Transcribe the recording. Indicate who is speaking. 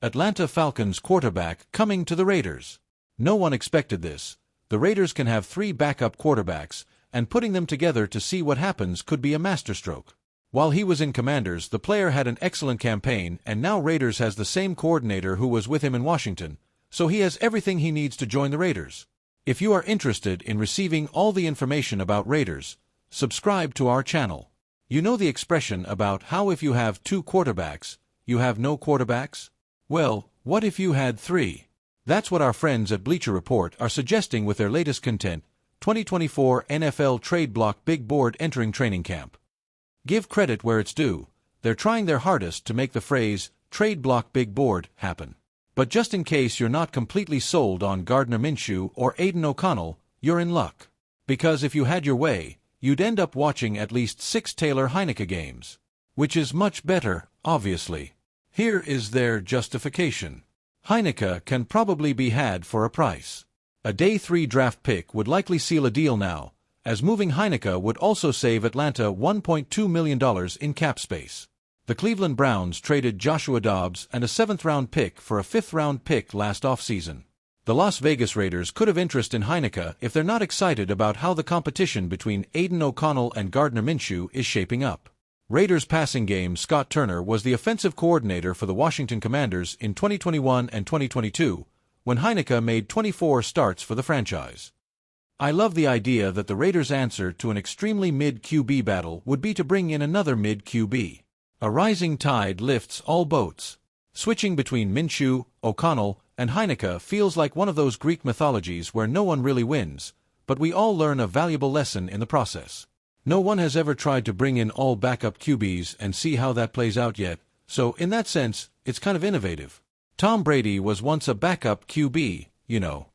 Speaker 1: Atlanta Falcons quarterback coming to the Raiders. No one expected this. The Raiders can have 3 backup quarterbacks, and putting them together to see what happens could be a masterstroke. While he was in Commanders, the player had an excellent campaign, and now Raiders has the same coordinator who was with him in Washington, so he has everything he needs to join the Raiders. If you are interested in receiving all the information about Raiders, subscribe to our channel. You know the expression about how if you have 2 quarterbacks, you have no quarterbacks? Well, what if you had 3? That's what our friends at Bleacher Report are suggesting with their latest content, 2024 NFL Trade Block Big Board entering training camp. Give credit where it's due. They're trying their hardest to make the phrase, Trade Block Big Board, happen. But just in case you're not completely sold on Gardner Minshew or Aiden O'Connell, you're in luck. Because if you had your way, you'd end up watching at least 6 Taylor Heineke games. Which is much better, obviously. Here is their justification. Heineke can probably be had for a price. A day 3 draft pick would likely seal a deal now, as moving Heineke would also save Atlanta $1.2 million in cap space. The Cleveland Browns traded Joshua Dobbs and a 7th-round pick for a 5th-round pick last offseason. The Las Vegas Raiders could have interest in Heineke if they're not excited about how the competition between Aiden O'Connell and Gardner Minshew is shaping up. Raiders passing game Scott Turner was the offensive coordinator for the Washington Commanders in 2021 and 2022, when Heineke made 24 starts for the franchise. I love the idea that the Raiders' answer to an extremely mid-QB battle would be to bring in another mid-QB. A rising tide lifts all boats. Switching between Minshew, O'Connell, and Heineke feels like one of those Greek mythologies where no one really wins, but we all learn a valuable lesson in the process. No one has ever tried to bring in all backup QBs and see how that plays out yet, so in that sense, it's kind of innovative. Tom Brady was once a backup QB, you know.